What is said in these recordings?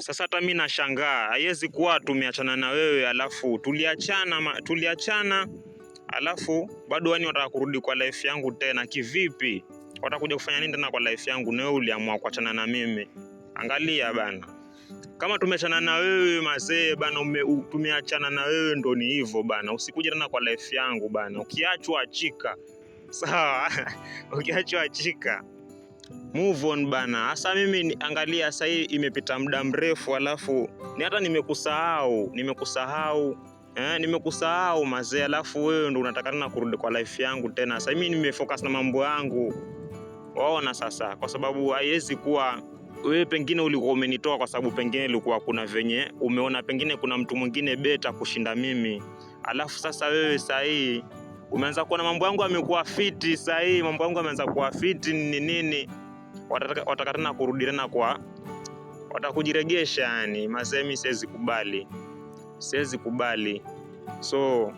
Sasa hata mimi nashangaa, haiwezi kuwa tumeachana na wewe alafu tuliachana alafu bado wani wataka kurudi kwa life yangu tena kivipi? Watakuja kufanya nini tena kwa life yangu na wewe uliamua kuachana na mimi? Angalia bana. Kama tumeachana na wewe mazee bana, tumeachana na wewe ndo ni hivyo bana. Usikuje tena kwa life yangu bana. Ukiachwa achika. Sawa? Ukiachwa achika. Move on bana. Hasa mimi angalia sasa hii imepita muda mrefu alafu ni hata nimekukusahau mazee, alafu wewe ndo unataka tena kurudi kwa life yangu tena. Sasa mimi nimefocus na mambo yangu. Waona sasa, kwa sababu haiwezi kuwa wewe pengine ulikuwa umenitoa kwa sababu pengine ilikuwa kuna venye umeona pengine kuna mtu mwingine beta kushinda mimi. Alafu sasa wewe sasa hii umeanza kuona mambo yangu yamekuwa fiti, sasa hii mambo yangu yameanza kuwa fiti nini. Wataka tena kurudi tena kwa watakujiregesha yani. Mazemi siwezi kubali. So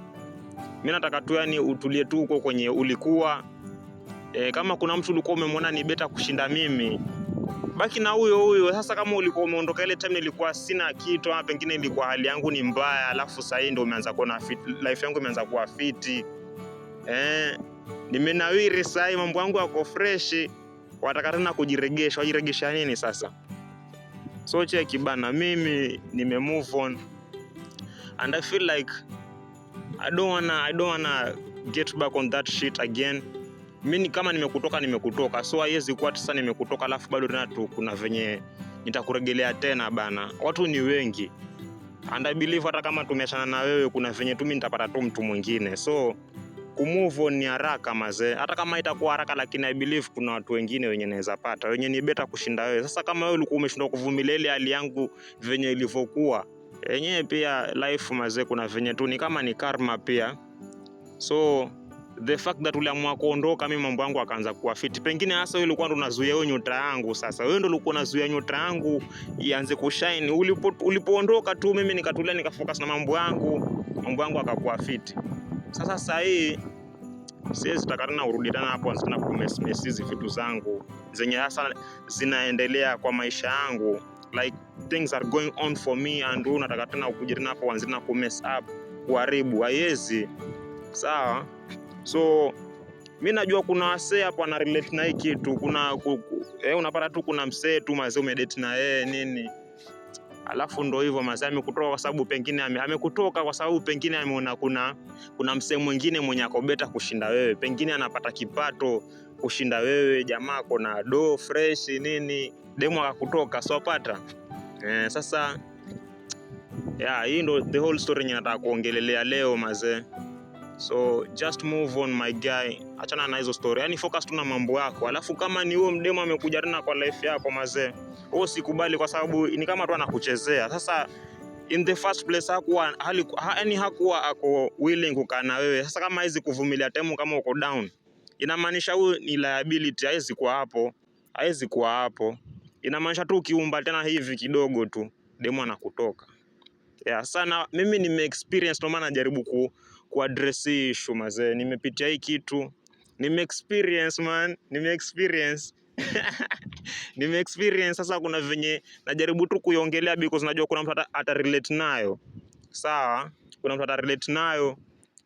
mimi nataka tu yani utulie tu huko kwenye ulikuwa. Kama kuna mtu ulikuwa umemwona ni beta kushinda mimi, baki na huyo. Sasa kama ulikuwa umeondoka ile time nilikuwa sina kitu ama pengine ilikuwa hali yangu ni mbaya, alafu sasa hii ndio umeanza kuona life yangu imeanza kuwa fiti. Nimenawiri sasa hii mambo yangu yako fresh. Wataka tena kujiregesha. Wajiregesha nini sasa? So check bana, mimi nime move on and I feel like I don't wanna get back on that shit again. Mimi kama nimekutoka, so haiwezi kuwa sasa nimekutoka alafu bado tena tu kuna venye nitakuregelea tena bana. Watu ni wengi and I believe hata kama tumeachana na wewe kuna venye tu mimi nitapata tu mtu mwingine. So kumove on ni haraka mazee. Hata kama itakuwa haraka lakini I believe kuna watu wengine wenye naweza pata wenye ni beta kushinda wewe. Sasa kama wewe ulikuwa umeshindwa kuvumilia ile hali yangu venye ilivyokuwa, yenyewe pia life mazee kuna venye tu ni kama ni karma pia. So the fact that uliamua kuondoka, mimi mambo yangu akaanza kuwa fit. Pengine hasa wewe ulikuwa ndo unazuia hiyo nyota yangu. Sasa wewe ndo ulikuwa unazuia nyota yangu ianze kushine. Ulipoondoka tu mimi nikatulia nikafocus na mambo yangu akakuwa fit. Sasa hii siwezi taka tena urudi tena hapo tena kumess hizi vitu zangu zenye hasa zinaendelea kwa maisha yangu, like things are going on for me and wewe unataka tena ukuje tena hapo uanze tena kumess up, kuharibu. Haiwezi. Sawa? So mimi najua kuna wasee hapo ana relate na hii kitu. Unapata tu kuna msee tu mazee umedate na yeye nini. Alafu ndo hivyo mazee amekutoka kwa sababu pengine amekutoka kwa sababu pengine ameona kuna msee mwingine mwenye ako beta kushinda wewe. Pengine anapata kipato kushinda wewe, jamaa kona do fresh nini, demo akakutoka. So pata. Sasa hii ndo the whole story nataka kuongelelea leo mazee. So just move on my guy. Achana na hizo story. Yaani focus tu na mambo yako. Alafu kama ni huo mdemo amekuja tena kwa life yako mazee, wewe usikubali kwa sababu ni kama tu anakuchezea. Sasa in the first place hakuwa ako willing kukaa na wewe. Sasa kama hizi kuvumilia temu kama uko down, inamaanisha huyu ni liability, haiwezi kuwa hapo. Inamaanisha tu ukiumba tena hivi kidogo tu demo anakutoka. Sana mimi experience ndo maana najaribu kuaddress hii issue mazee. Nimepitia hii kitu. Experience. Sasa kuna venye najaribu tu kuiongelea because najua kuna mtu ata relate nayo. Sawa? Kuna mtu ata relate nayo.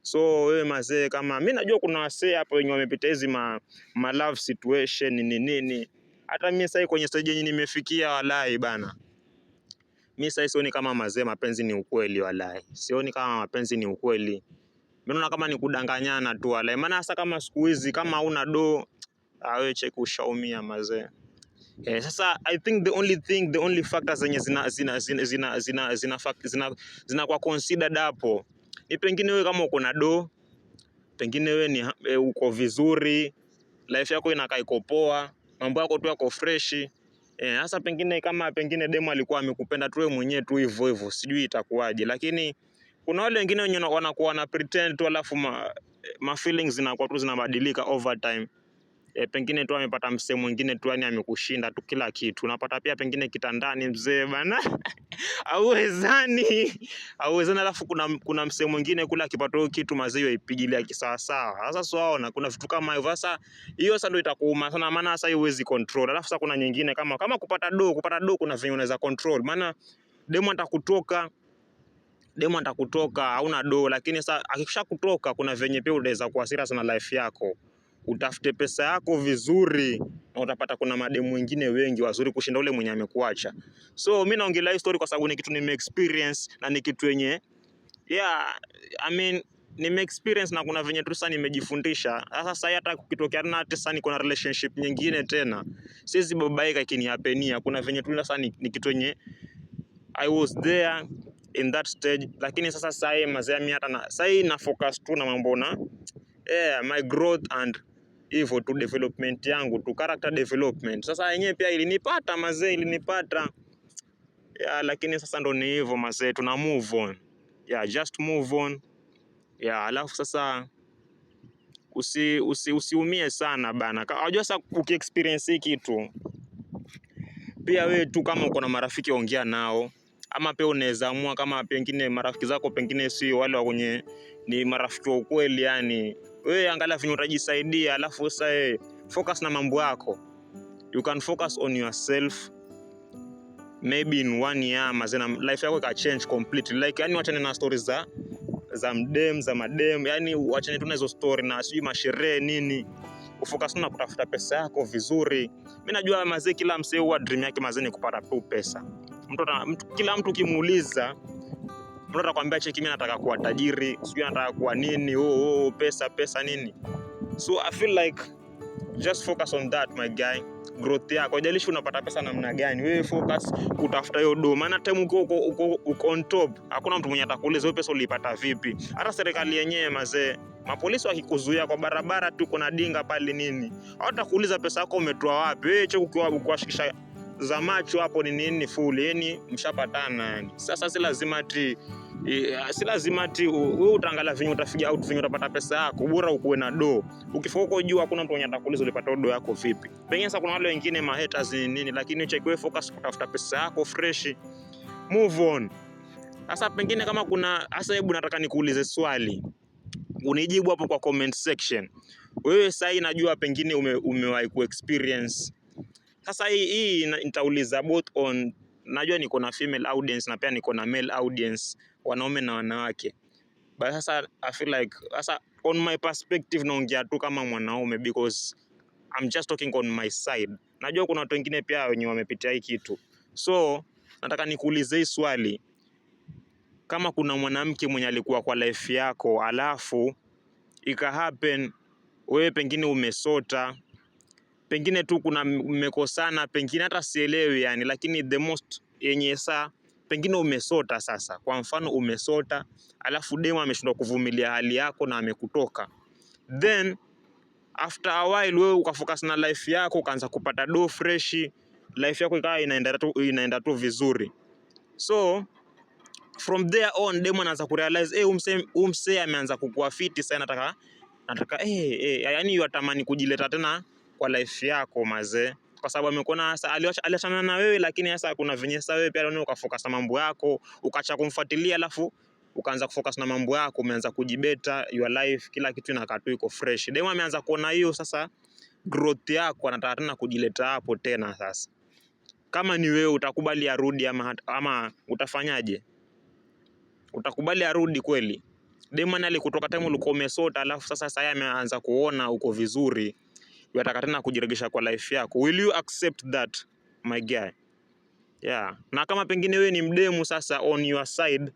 So wewe mazee, kama mimi najua kuna wasee hapo wenye wamepitia hizi ma love situation nini. Hata mimi sasa kwenye stage yenyewe nimefikia walai bana. Mimi sasa sioni kama mazee mapenzi ni ukweli walai. Sioni kama mapenzi ni ukweli. Mimi naona kama ni kudanganyana tu walai. Maana hasa kama siku hizi kama una do, wewe check ushaumia mazee. Sasa I think the only factors zenye zina kwa considered hapo ni pengine wewe kama uko na do, pengine wewe ni uko vizuri, life yako inakaa iko poa, mambo yako tu yako fresh. Sasa pengine kama demo alikuwa amekupenda tu wewe mwenyewe tu hivyo, sijui itakuwaje. Lakini kuna wale wengine wenye wanakuwa na pretend tu alafu ma feelings zinakuwa tu zinabadilika over time. Pengine tu amepata msemo mwingine tu yani amekushinda tu kila kitu. Unapata pia pengine kitandani mzee bana. Hauwezani. Alafu kuna msemo mwingine kule akipata hiyo kitu mazee ipigilia kisawa sawa. Sasa swaona kuna vitu kama hivyo. Sasa hiyo sasa ndio itakuuma sana, maana sasa hiyo huwezi control. Alafu sasa kuna nyingine kama kupata do kuna venye unaweza control. Maana demo atakutoka hauna do, lakini sasa akisha kutoka kuna venye pia unaweza kuasira sana life yako. Utafute pesa yako vizuri na utapata kuna mademu wengine wengi wazuri kushinda ule mwenye amekuacha. So mimi naongelea hii story kwa sababu ni kitu nime experience na ni kitu yenye nime experience na kuna venye tu sasa nimejifundisha. Sasa hata kukitokea na hata sasa niko na relationship nyingine tena, siwezi babaika ikiniapenia. Kuna venye tu sasa ni kitu yenye I was there in that stage, lakini sasa mazee mimi hata na focus tu na mambo na my growth and hivyo tu development yangu tu, character development. Sasa yenyewe pia ilinipata mazee, lakini sasa ndo ni hivyo mazee, tuna move on. Just move on. Alafu sasa usiumie sana bana. Unajua sasa ukiexperience hii kitu pia wewe tu, kama uko na marafiki ongea nao, ama pia unaweza amua kama pengine marafiki zako pengine sio wale wa kwenye ni marafiki wa ukweli, yani wewe angalia vinyo utajisaidia. Alafu sasa focus na mambo yako. You can focus on yourself. Maybe in 1 year mazena life yako ika change completely. Like yani wachane na stories za madem, yani wachane tu na hizo story na sijui masherehe nini. Ufocus na kutafuta pesa yako vizuri. Mimi najua mazee, kila msee huwa dream yake mazee ni kupata tu pesa. Kila mtu kimuuliza, mtu atakwambia cheki, mimi nataka kuwa tajiri, sijui nataka kuwa nini, pesa nini. So I feel like just focus on that my guy. Growth yako, jalishi unapata pesa namna gani, wewe focus kutafuta hiyo do. Maana time uko on top, hakuna mtu mwenye atakuuliza wewe pesa ulipata vipi. Hata serikali yenyewe mazee, mapolisi wakikuzuia kwa barabara tu, kuna dinga pale nini, hawatakuuliza pesa yako umetoa wapi. Wewe cheki ukiwashikisha za macho hapo ni nini full, yani mshapatana yani. Sasa si lazima ati wewe utaangalia vinyo utafiga out vinyo utapata pesa yako, bora ukuwe na do. Ukifoko jua hakuna mtu mwenye atakuuliza ulipata do yako vipi. Pengine sasa kuna wale wengine ma haters nini, lakini check wewe focus kutafuta pesa yako fresh, move on. Sasa pengine kama kuna hasa, hebu nataka nikuulize swali, unijibu hapo kwa comment section. Wewe sasa najua pengine umewahi ku experience. Sasa hii nitauliza both on, najua niko na female audience na pia niko na male audience, wanaume na wanawake. But sasa I feel like sasa on my perspective naongea tu kama mwanaume because I'm just talking on my side. Najua kuna watu wengine pia wenye wamepitia hii kitu. So nataka nikuulize hii swali. Kama kuna mwanamke mwenye alikuwa kwa life yako, alafu ika happen wewe pengine umesota, pengine tu kuna mmekosana, pengine hata sielewi yani, lakini the most yenye saa pengine umesota. Sasa kwa mfano umesota, alafu demo ameshindwa kuvumilia hali yako na amekutoka, then after a while wewe ukafocus na life yako, ukaanza kupata do fresh, life yako ikawa inaenda tu vizuri. So from there on demo anaanza kurealize umse ameanza kukua fiti sasa, nataka yani yatamani kujileta tena kwa life yako mazee, kwa sababu amekuona sasa aliachana na wewe, lakini sasa kuna venye sasa wewe pia leo ukafocus na mambo yako, ukaacha kumfuatilia, alafu ukaanza kufocus na mambo yako, umeanza kujibeta your life, kila kitu inakaa tu iko fresh. Demo ameanza kuona hiyo sasa growth yako, anataka tena kujileta hapo tena. Sasa kama ni wewe utakubali arudi ama utafanyaje? Utakubali arudi kweli? Demo alikutoka time ulikuwa umesota, alafu sasa yeye ameanza kuona uko vizuri, unataka tena kujiregesha kwa life yako. Will you accept that my guy? Na kama pengine wewe ni mdemu sasa on your side,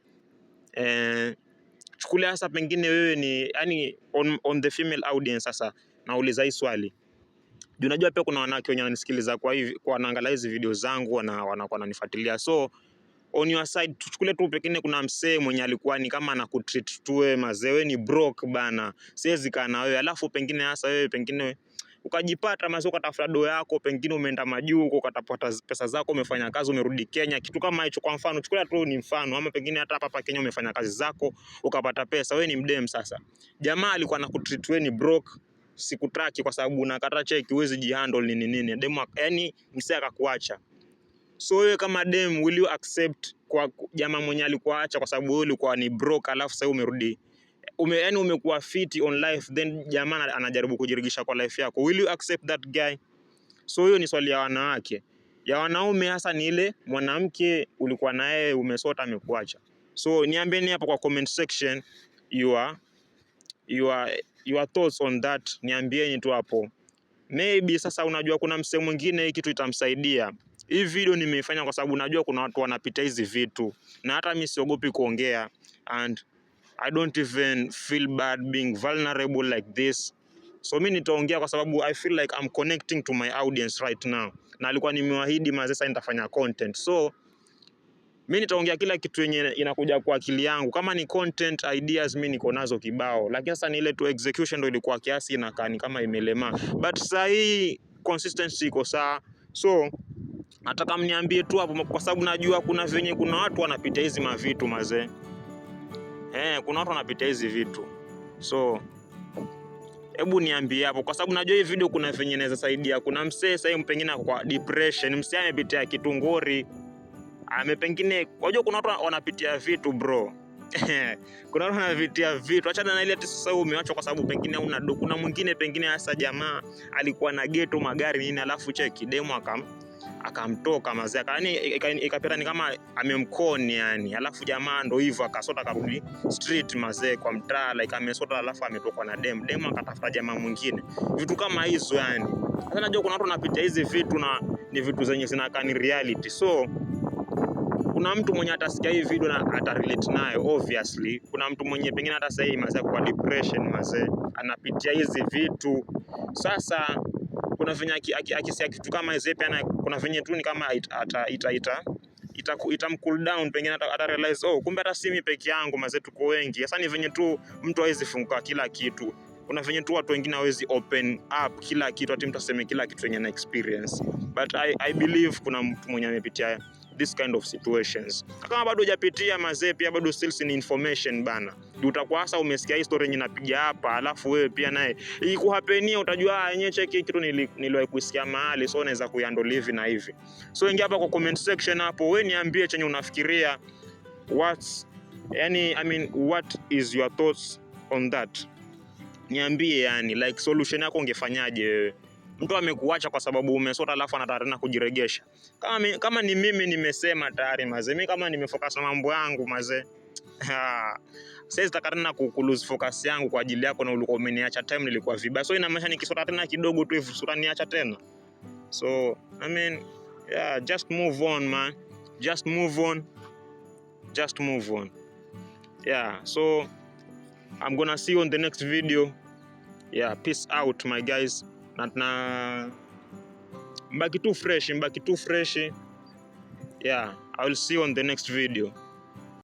chukulia sasa pengine wewe ni yani on the female audience. Sasa nauliza hii swali, unajua pia kuna wanawake wenye wananisikiliza kwa wanaangalia hizi video zangu, wananifuatilia. So on your side, tuchukule tu pengine kuna msee mwenye alikuwa ni kama anakutreat tuwe mazee, wewe ni broke bana, siwezi kaa na wewe. Alafu pengine hasa wewe pengine ukajipata mazee, ukatafuta do yako, pengine umeenda majuu huko, ukatapata pesa zako, umefanya kazi, umerudi Kenya, kitu kama hicho. Kwa mfano, chukua tu ni mfano, ama pengine hata hapa Kenya umefanya kazi zako, ukapata pesa, wewe ni mdem. Sasa jamaa alikuwa anakutreat wewe ni broke, sikutaki kwa sababu unakata cheki, huwezi jihandle nini demo, yani msee akakuacha. So wewe kama dem, will you accept kwa jamaa mwenye alikuwa acha kwa sababu wewe ulikuwa ni broke, alafu sasa umerudi yani umekuwa fit on life, then jamaa anajaribu kujiregesha kwa life yako, will you accept that guy? So hiyo ni swali ya wanawake. Ya wanaume hasa ni ile mwanamke ulikuwa naye umesota amekuacha. So niambieni hapo kwa comment section your thoughts on that. Niambieni tu hapo. Maybe sasa unajua kuna msemo mwingine hii kitu itamsaidia. Hii video nimeifanya kwa sababu najua kuna watu wanapita hizi vitu, na hata mimi siogopi kuongea, and I don't even feel bad being vulnerable like this. So mimi nitaongea kwa sababu I feel like I'm connecting to my audience right now. Na alikuwa nimewaahidi sasa nitafanya content. So mimi nitaongea kila kitu yenye inakuja kwa akili yangu. Kama ni content ideas mimi niko nazo kibao, lakini sasa ni ile tu execution ndio ilikuwa kiasi inakaa ni kama imelema. But sasa hii consistency iko sawa. So nataka mniambie tu hapo kwa sababu najua kuna watu wanapitia hizi mavitu mazee. Kuna watu wanapitia hizi vitu. So hebu niambie hapo kwa sababu najua hii video kuna venye inaweza saidia. Kuna msee sasa pengine kwa depression, msee amepitia kitu ngori. Pengine unajua kuna watu wanapitia vitu bro. Kuna watu wanapitia vitu. Acha na ile ati sasa umeachwa kwa sababu pengine una do. Kuna mwingine pengine hasa jamaa alikuwa na ghetto magari nini, alafu cheki demo akamtoka mazee, yani ikapita ni kama amemkoni yani, alafu jamaa ndo hivyo akasota karudi street mazee kwa mtaa, like amesota alafu ametokwa na demo akatafuta jamaa mwingine, vitu kama hizo yani. Sasa najua kuna watu wanapitia hizi vitu na ni vitu zenye zinakaa ni reality. So kuna mtu mwenye atasikia hii video na atarelate nayo obviously. Kuna mtu mwenye pengine hata sasa mazee kwa depression mazee anapitia hizi vitu. Sasa kuna venye akisia kitu kama hizo pia, kuna venye tu ni kama itamcool down, pengine ata realize kumbe hata si mimi peke yangu mazee, tuko wengi. Sasa ni venye tu mtu hawezi funguka kila kitu. Kuna venye tu watu wengine hawezi open up kila kitu, ati mtu aseme kila kitu yenye na experience. But I believe kuna mtu mwenye amepitia this kind of situations. Kama bado hujapitia mazee, pia bado still in information bana. Utakuwa sasa umesikia hii story yenye napiga hapa, alafu wewe pia naye ikuhapenia, utajua yenyewe cheki kitu niliwahi kusikia mahali, so unaweza kuihandle hivi na hivi. So ingia hapa kwa comment section hapo, wewe niambie chenye unafikiria, what is your thoughts on that? Niambie yani, like solution yako ungefanyaje wewe? Mtu amekuacha kwa sababu umesota alafu anataka kujiregesha. Kama ni mimi nimesema tayari mazee, mimi kama nimefocus na mambo yangu mazee, sasa nitakatana kulose focus yangu kwa ajili yako, na ulikuwa umeniacha time nilikuwa vibaya. So inamaanisha nikisota tena kidogo tu hivi sura niacha tena. So just move on man. Just move on. Yeah, so I'm gonna see you on the next video. Yeah, peace out my guys. Na mbaki tu fresh. Yeah, I will see you on the next video.